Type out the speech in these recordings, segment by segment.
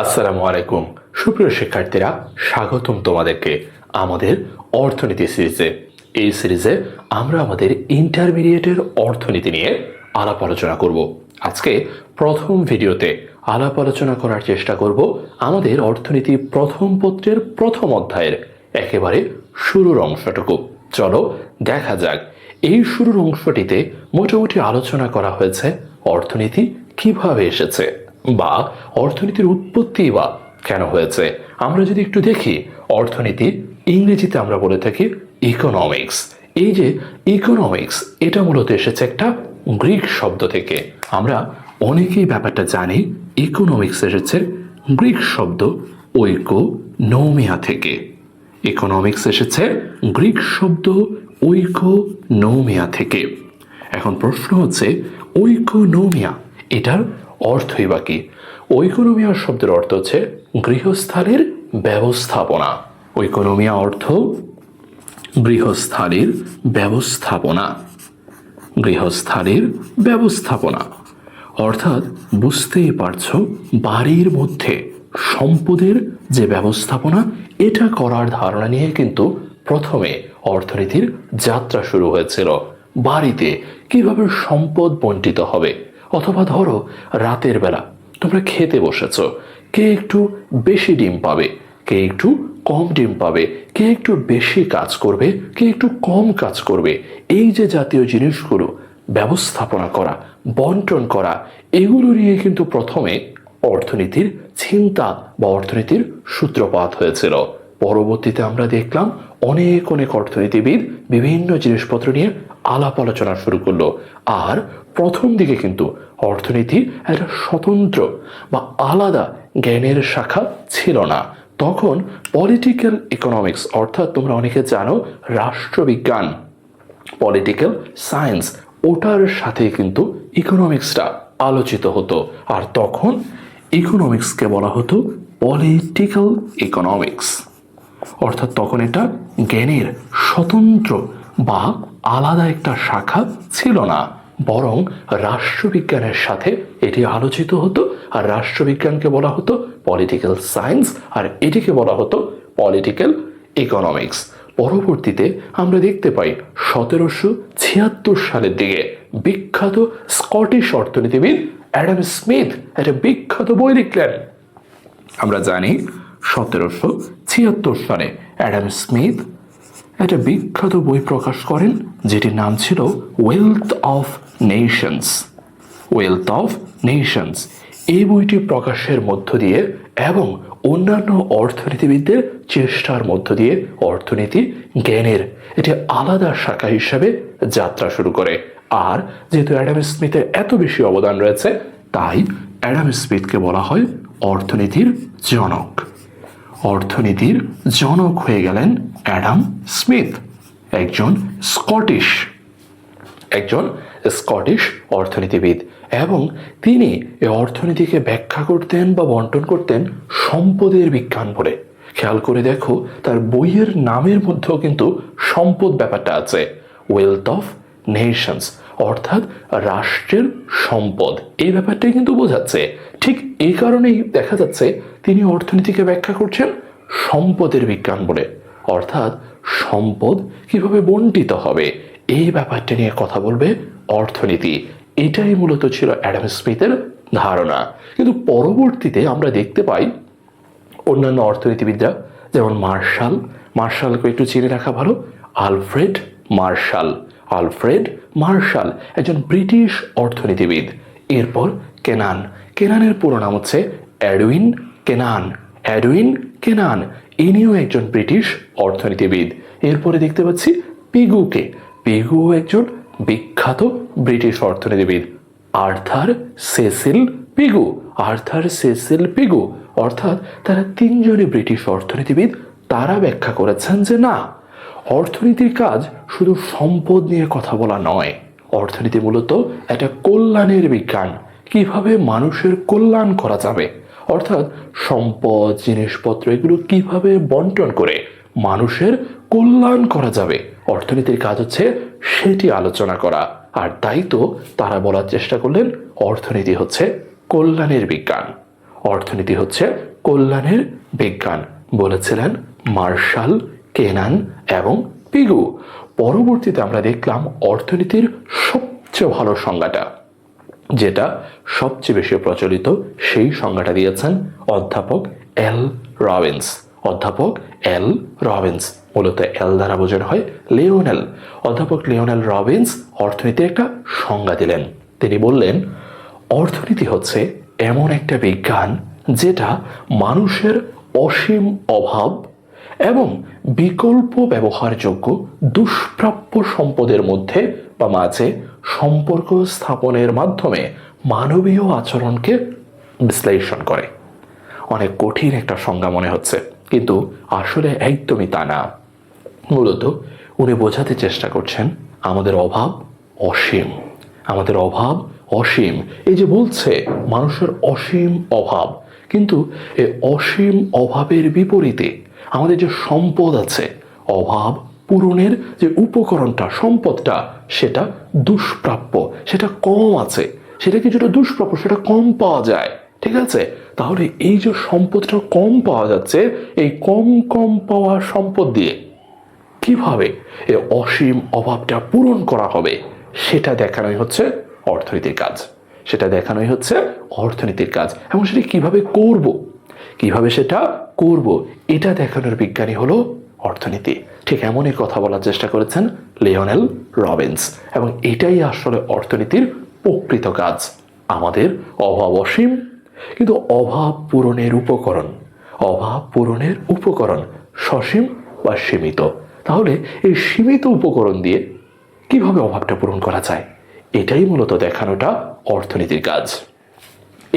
আসসালামু আলাইকুম সুপ্রিয় শিক্ষার্থীরা, স্বাগতম তোমাদেরকে আমাদের অর্থনীতি সিরিজে। এই সিরিজে আমরা আমাদের ইন্টারমিডিয়েটের অর্থনীতি নিয়ে আলাপ আলোচনা করব। আজকে প্রথম ভিডিওতে আলাপ আলোচনা করার চেষ্টা করব আমাদের অর্থনীতি প্রথম পত্রের প্রথম অধ্যায়ের একেবারে শুরুর অংশটুকু। চলো দেখা যাক এই শুরুর অংশটিতে মোটামুটি আলোচনা করা হয়েছে অর্থনীতি কিভাবে এসেছে বা অর্থনীতির উৎপত্তি বা কেন হয়েছে। আমরা যদি একটু দেখি, অর্থনীতি ইংরেজিতে আমরা বলে থাকি ইকোনমিক্স। এই যে ইকোনমিক্স, এটা মূলত এসেছে একটা গ্রিক শব্দ থেকে। আমরা অনেকেই ব্যাপারটা জানি, ইকোনমিক্স এসেছে গ্রিক শব্দ ঐকোনোমিয়া থেকে। ইকোনমিক্স এসেছে গ্রিক শব্দ ঐকোনোমিয়া থেকে। এখন প্রশ্ন হচ্ছে, ঐকোনোমিয়া এটার অর্থই বা কি? ঐকোনোমিয়া শব্দের অর্থ হচ্ছে গৃহস্থালির ব্যবস্থাপনা। ঐকোনোমিয়া অর্থ গৃহস্থালির ব্যবস্থাপনা। গৃহস্থালির ব্যবস্থাপনা অর্থাৎ বুঝতেই পারছো, বাড়ির মধ্যে সম্পদের যে ব্যবস্থাপনা, এটা করার ধারণা নিয়ে কিন্তু প্রথমে অর্থনীতির যাত্রা শুরু হয়েছিল। বাড়িতে কিভাবে সম্পদ বন্টিত হবে, অথবা ধরো রাতের বেলা তোমরা খেতে বসেছ, কে একটু বেশি ডিম পাবে, কে একটু কম ডিম পাবে, কে একটু বেশি কাজ করবে, কে একটু কম কাজ করবে। এই যে জাতীয় জিনিসগুলো ব্যবস্থাপনা করা, বন্টন করা, এগুলো নিয়ে কিন্তু প্রথমে অর্থনীতির চিন্তা বা অর্থনীতির সূত্রপাত হয়েছিল। পরবর্তীতে আমরা দেখলাম অনেক অনেক অর্থনীতিবিদ বিভিন্ন জিনিসপত্র নিয়ে আলাপ আলোচনা শুরু করলো। আর প্রথম দিকে কিন্তু অর্থনীতি একটা স্বতন্ত্র বা আলাদা জ্ঞানের শাখা ছিল না। তখন পলিটিক্যাল ইকোনমিক্স, অর্থাৎ তোমরা অনেকে জানো রাষ্ট্রবিজ্ঞান, পলিটিক্যাল সায়েন্স, ওটার সাথে কিন্তু ইকোনমিক্সটা আলোচিত হতো। আর তখন ইকোনমিক্সকে বলা হতো পলিটিক্যাল ইকোনমিক্স। অর্থাৎ তখন এটা জ্ঞানের স্বতন্ত্র বা আলাদা একটা শাখা ছিল না, বরং রাষ্ট্রবিজ্ঞানের সাথে এটি আলোচিত হতো। আর রাষ্ট্রবিজ্ঞানকে বলা হতো পলিটিক্যাল সায়েন্স, আর এটিকে বলা হতো পলিটিক্যাল ইকোনমিক্স। পরবর্তীতে আমরা দেখতে পাই 1776 সালের দিকে বিখ্যাত স্কটিশ অর্থনীতিবিদ অ্যাডাম স্মিথ একটা বিখ্যাত বই লিখলেন। আমরা জানি 1776 সালে অ্যাডাম স্মিথ একটা বিখ্যাত বই প্রকাশ করেন, যেটির নাম ছিল wealth of Nations. Wealth of Nations এই বইটি প্রকাশের মধ্য দিয়ে এবং অন্যান্য অর্থনীতিবিদদের চেষ্টার মধ্য দিয়ে অর্থনীতি জ্ঞানের এটি আলাদা শাখা হিসাবে যাত্রা শুরু করে। আর যেহেতু অ্যাডাম স্মিথের এত বেশি অবদান রয়েছে, তাই অ্যাডাম স্মিথকে বলা হয় অর্থনীতির জনক। অর্থনীতির জনক হয়ে গেলেন অ্যাডাম স্মিথ, একজন স্কটিশ অর্থনীতিবিদ। এবং তিনি এই অর্থনীতিকে ব্যাখ্যা করতেন বা বন্টন করতেন সম্পদের বিজ্ঞান বলে। খেয়াল করে দেখো, তার বইয়ের নামের মধ্যেও কিন্তু সম্পদ ব্যাপারটা আছে, ওয়েলথ অফ নেশনস, অর্থাৎ রাষ্ট্রের সম্পদ। এই ব্যাপারটাই কিন্তু বোঝাচ্ছে। ঠিক এই কারণেই দেখা যাচ্ছে তিনি অর্থনীতিকে ব্যাখ্যা করছেন সম্পদের বিজ্ঞান বলে, অর্থাৎ সম্পদ কিভাবে বন্টিত হবে এই ব্যাপারটা নিয়ে কথা বলবে অর্থনীতি। এটাই মূলত ছিল অ্যাডাম স্মিথের ধারণা। কিন্তু পরবর্তীতে আমরা দেখতে পাই অন্যান্য অর্থনীতিবিদরা, যেমন মার্শালকে একটু চিনে রাখা ভালো, আলফ্রেড মার্শাল একজন ব্রিটিশ অর্থনীতিবিদ। এরপর কেনানের পুরো নাম হচ্ছে এডউইন কেনান, ইনিও একজন ব্রিটিশ অর্থনীতিবিদ। এরপরে দেখতে পাচ্ছি পিগু একজন বিখ্যাত ব্রিটিশ অর্থনীতিবিদ, আর্থার সেসিল পিগু। অর্থাৎ তারা তিনজনই ব্রিটিশ অর্থনীতিবিদ। তারা ব্যাখ্যা করেছেন যে না, অর্থনীতির কাজ শুধু সম্পদ নিয়ে কথা বলা নয়, অর্থনীতি মূলত একটা কল্যাণের বিজ্ঞান। কিভাবে মানুষের কল্যাণ করা যাবে, অর্থাৎ সম্পদ, জিনিসপত্র এগুলো কিভাবে বন্টন করে মানুষের কল্যাণ করা যাবে, অর্থনীতির কাজ হচ্ছে সেটি আলোচনা করা। আর তাই তো তারা বলার চেষ্টা করলেন অর্থনীতি হচ্ছে কল্যাণের বিজ্ঞান। অর্থনীতি হচ্ছে কল্যাণের বিজ্ঞান বলেছিলেন মার্শাল, কেনান এবং পিগু। পরবর্তীতে আমরা দেখলাম অর্থনীতির সবচেয়ে ভালো সংজ্ঞাটা, যেটা সবচেয়ে বেশি প্রচলিত, সেই সংজ্ঞাটা দিয়েছেন অধ্যাপক এল রবিন্স। অধ্যাপক এল রবিন্স, মূলত এল দ্বারা বোঝানো হয় লিওনেল। অধ্যাপক লিওনেল রবিন্স অর্থনীতির একটা সংজ্ঞা দিলেন। তিনি বললেন, অর্থনীতি হচ্ছে এমন একটা বিজ্ঞান যেটা মানুষের অসীম অভাব এবং বিকল্প ব্যবহারযোগ্য দুষ্প্রাপ্য সম্পদের মধ্যে বা মাঝে সম্পর্ক স্থাপনের মাধ্যমে মানবীয় আচরণকে বিশ্লেষণ করে। অনেক কঠিন একটা সংজ্ঞা মনে হচ্ছে, কিন্তু আসলে একদমই তা না। মূলত উনি বোঝাতে চেষ্টা করছেন আমাদের অভাব অসীম, আমাদের অভাব অসীম। এই যে বলছে মানুষের অসীম অভাব, কিন্তু এই অসীম অভাবের বিপরীতে আমাদের যে সম্পদ আছে, অভাব পূরণের যে উপকরণটা, সম্পদটা, সেটা দুষ্প্রাপ্য, সেটা কম আছে, সেটা কিছুটা দুষ্প্রাপ্য, সেটা কম পাওয়া যায়। ঠিক আছে, তাহলে এই যে সম্পদটা কম পাওয়া যাচ্ছে, এই কম কম পাওয়া সম্পদ দিয়ে কিভাবে এই অসীম অভাবটা পূরণ করা হবে, সেটা দেখানোই হচ্ছে অর্থনীতির কাজ। সেটা দেখানোই হচ্ছে অর্থনীতির কাজ, এবং সেটা কিভাবে করব, কিভাবে সেটা করব, এটা দেখানোর বিজ্ঞানী হলো অর্থনীতি। ঠিক এমনই কথা বলার চেষ্টা করেছেন লিওনেল রবিন্স, এবং এটাই আসলে অর্থনীতির প্রকৃত কাজ। আমাদের অভাব অসীম, কিন্তু অভাব পূরণের উপকরণ, অভাব পূরণের উপকরণ সসীম বা সীমিত। তাহলে এই সীমিত উপকরণ দিয়ে কিভাবে অভাবটা পূরণ করা যায়, এটাই মূলত দেখানোটা অর্থনীতির কাজ।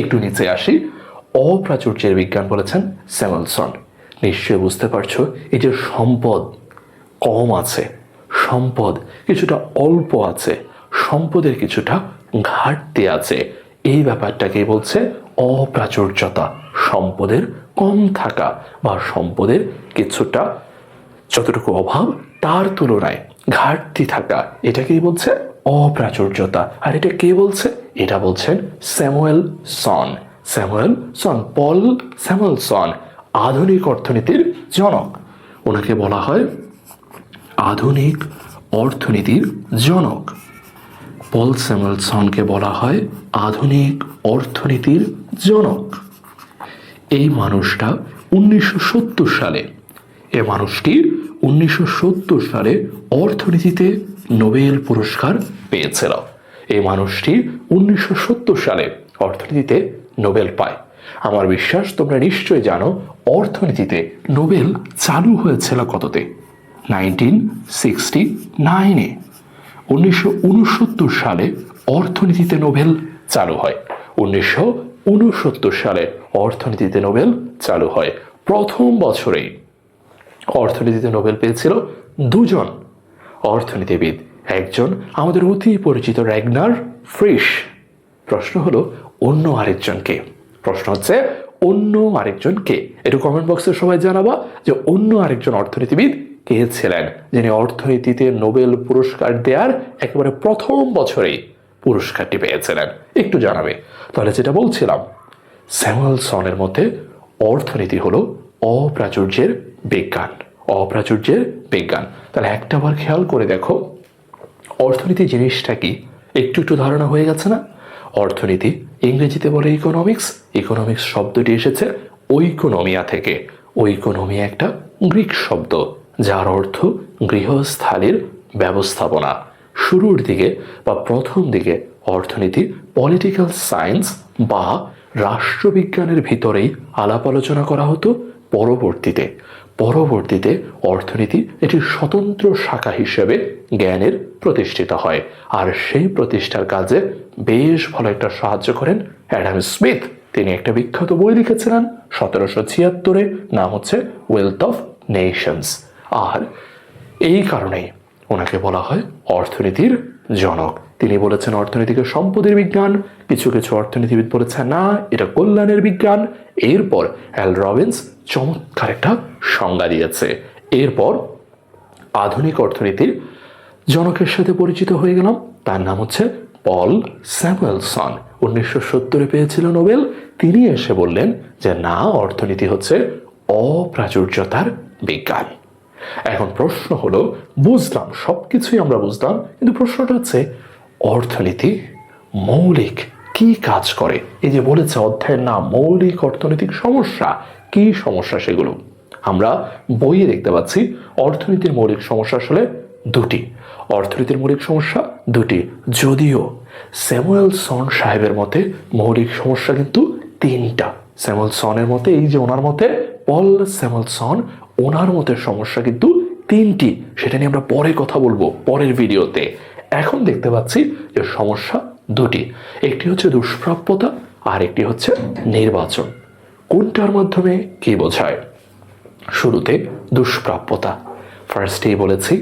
একটু নিচে আসি। অপ্রাচুর্যের বিজ্ঞান বলেছেন স্যামুয়েলসন। নিশ্চয়ই বুঝতে পারছো, এই যে সম্পদ কম আছে, সম্পদ কিছুটা অল্প আছে, সম্পদের কিছুটা ঘাটতি আছে, এই ব্যাপারটাকেই বলছে অপ্রাচুর্যতা। সম্পদের কম থাকা বা সম্পদের কিছুটা যতটুকু অভাব তার তুলনায় ঘাটতি থাকা, এটাকেই বলছে অপ্রাচুর্যতা। আর এটা কে বলছে? এটা বলছেন স্যামুয়েলসন। স্যামুয়েলসন, পল স্যামুয়েলসন, আধুনিক অর্থনীতির জনক। ওনাকে বলা হয় আধুনিক অর্থনীতির জনক। পল স্যামুয়েলসনকে বলা হয় আধুনিক অর্থনীতির জনক। এই মানুষটা 1970 সালে, এ মানুষটি 1970 সালে অর্থনীতিতে নোবেল পুরস্কার পেয়েছিল। এই মানুষটি 1970 সালে অর্থনীতিতে নোবেল পায়। আমার বিশ্বাস তোমরা নিশ্চয়ই জানো অর্থনীতিতে নোবেল চালু হয়েছিল কততে? 1969-এ। 1969 সালে অর্থনীতিতে নোবেল চালু হয়। 1969 সালে অর্থনীতিতে নোবেল চালু হয়। প্রথম বছরেই অর্থনীতিতে নোবেল পেয়েছিল দুজন অর্থনীতিবিদ। একজন আমাদের অতি পরিচিত র্যাগনার ফ্রিশ। প্রশ্ন হলো অন্য আরেকজন কে? প্রশ্ন হচ্ছে অন্য আরেকজন কে? একটু কমেন্ট বক্সে সবাই জানাবা যে অন্য আরেকজন অর্থনীতিবিদ কে ছিলেন, যিনি অর্থনীতিতে নোবেল পুরস্কার দেওয়ার একেবারে প্রথম বছরেই পুরস্কারটি পেয়েছিলেন। একটু জানাবে। তাহলে যেটা বলছিলাম, স্যামুয়েলসনের মধ্যে অর্থনীতি হলো অপ্রাচুর্যের বিজ্ঞান। অপ্রাচুর্যের বিজ্ঞান। তাহলে একটা বার খেয়াল করে দেখো, অর্থনীতি জিনিসটা কি একটু একটু ধারণা হয়ে গেছে না? অর্থনীতি ইংরেজিতে বলে ইকোনমিক্স। ইকোনমিক্স শব্দটি এসেছে ঐকোনমিয়া থেকে। ঐকোনমিয়া একটা গ্রিক শব্দ, যার অর্থ গৃহস্থালির ব্যবস্থাপনা। শুরুর দিকে বা প্রথম দিকে অর্থনীতি পলিটিক্যাল সায়েন্স বা রাষ্ট্রবিজ্ঞানের ভিতরেই আলাপ আলোচনা করা হতো। পরবর্তীতে অর্থনীতি এটি স্বতন্ত্র শাখা হিসেবে জ্ঞানের প্রতিষ্ঠিত হয়। আর সেই প্রতিষ্ঠার কাজে বেশ ভালো একটা সাহায্য করেন অ্যাডাম স্মিথ। তিনি একটা বিখ্যাত বই লিখেছিলেন 1776-এ, নাম হচ্ছে ওয়েলথ অফ নেশনস। আর এই কারণেই ওনাকে বলা হয় অর্থনীতির জনক। তিনি বলেছেন অর্থনীতিকে সম্পদের বিজ্ঞান। কিছু কিছু অর্থনীতিবিদ বলেছেন না, এটা কল্যাণের বিজ্ঞান। এরপর এল রবিন্স চমৎকার একটা সংজ্ঞা দিয়েছে। এরপর আধুনিক অর্থনীতির জনকের সাথে পরিচিত হয়ে গেলাম। তার নাম হচ্ছে পল স্যামুয়েলসন। 1970-এ পেয়েছিল নোবেল। তিনি এসে বললেন যে না, অর্থনীতি হচ্ছে অপ্রাচুর্যতার বিজ্ঞান। এখন প্রশ্ন হলো, বুঝলাম, সবকিছুই আমরা বুঝলাম, কিন্তু প্রশ্নটা হচ্ছে অর্থনীতি মৌলিক কি কাজ করে? এই যে বলেছে অধ্যায়ের নাম মৌলিক অর্থনৈতিক সমস্যা, কি সমস্যা সেগুলো? আমরা বইয়ে দেখতে পাচ্ছি অর্থনীতির মৌলিক সমস্যা আসলে দুটি। অর্থনীতির মৌলিক সমস্যা দুটি, যদিও স্যামুয়েলসন সাহেবের মতে মৌলিক সমস্যা কিন্তু তিনটা। স্যামুয়েলসনের মতে, এই যে ওনার মতে, পল স্যামুয়েলসন, ওনার মতে সমস্যা কিন্তু তিনটি। সেটা নিয়ে আমরা পরে কথা বলবো পরের ভিডিওতে। এখন দেখতে পাচ্ছি যে সমস্যা দুটি, একটি হচ্ছে দুষ্প্রাপ্যতা আর একটি হচ্ছে নির্বাচন। কোনটার মাধ্যমে কি বোঝায়? শুরুতে দুষ্প্রাপ্যতা। ফার্স্টেই বলেছি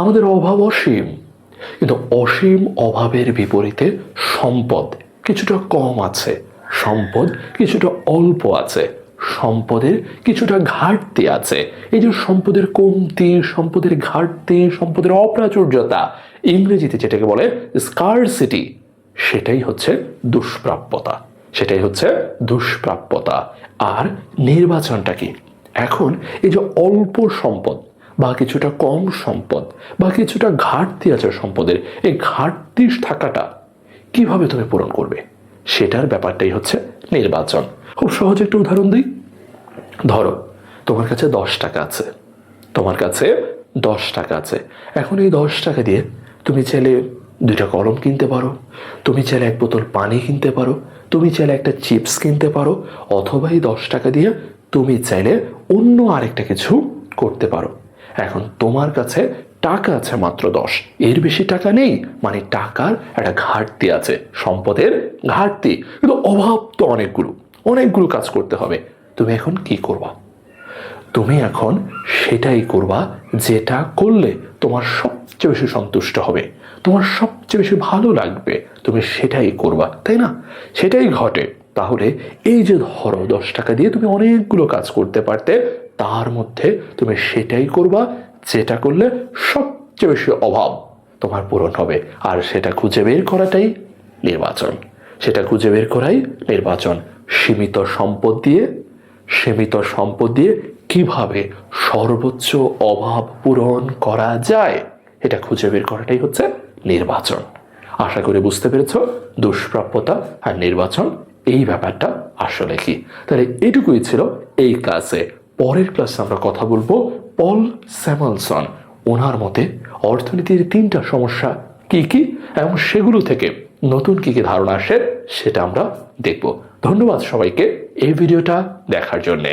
আমাদের অভাব অসীম, কিন্তু অসীম অভাবের বিপরীতে সম্পদ কিছুটা কম আছে, সম্পদ কিছুটা অল্প আছে, সম্পদের কিছুটা ঘাটতি আছে। এই যে সম্পদের কমতি, সম্পদের ঘাটতি, সম্পদের অপ্রাচুর্যতা, ইংরেজিতে যেটাকে বলে স্কারসিটি, সেটাই হচ্ছে দুষ্প্রাপ্যতা, সেটাই হচ্ছে দুষ্প্রাপ্যতা। আর নির্বাচনটা কি? এখন এই যে অল্প সম্পদ বা কিছুটা কম সম্পদ বা কিছুটা ঘাটতি আছে সম্পদের, এই ঘাটতি থাকাটা কিভাবে তুমি পূরণ করবে, সেটার ব্যাপারটাই হচ্ছে নির্বাচন। খুব সহজ একটা উদাহরণ দিই। ধরো তোমার কাছে 10 টাকা আছে, তোমার কাছে 10 টাকা আছে। এখন এই 10 টাকা দিয়ে তুমি চাইলে 2টা কলম কিনতে পারো, তুমি চাইলে 1 বোতল পানি কিনতে পারো, তুমি চাইলে একটা চিপস কিনতে পারো, অথবা এই 10 টাকা দিয়ে তুমি চাইলে অন্য আরেকটা কিছু করতে পারো। এখন তোমার কাছে টাকা আছে মাত্র 10, এর বেশি টাকা নেই, মানে টাকার একটা ঘাটতি আছে, সম্পদের ঘাটতি, কিন্তু অভাব তো অনেকগুলো, অনেকগুলো কাজ করতে হবে। তুমি এখন কি করবা? তুমি এখন সেটাই করবা যেটা করলে তোমার সবচেয়ে বেশি সন্তুষ্ট হবে, তোমার সবচেয়ে বেশি ভালো লাগবে, তুমি সেটাই করবা, তাই না? সেটাই ঘটে। তাহলে এই যে ধরো 10 টাকা দিয়ে তুমি অনেকগুলো কাজ করতে পারতে, তার মধ্যে তুমি সেটাই করবা যেটা করলে সবচেয়ে বেশি অভাব তোমার পূরণ হবে। আর সেটা খুঁজে বের করাটাই নির্বাচন, সেটা খুঁজে বের করাই নির্বাচন। সীমিত সম্পদ দিয়ে কিভাবে সর্বোচ্চ অভাব পূরণ করা যায়, এটা খুঁজে বের করাটাই হচ্ছে নির্বাচন। আশা করি বুঝতে পেরেছ দুষ্প্রাপ্যতা আর নির্বাচন এই ব্যাপারটা আসলে কি। তাহলে এটুকুই ছিল এই ক্লাসে। পরের ক্লাসে আমরা কথা বলবো পল স্যামুয়েলসন, ওনার মতে অর্থনীতির 3টা সমস্যা কি কি এবং সেগুলো থেকে নতুন কি কি ধারণা আসে সেটা আমরা দেখব। ধন্যবাদ সবাইকে এই ভিডিওটা দেখার জন্যে।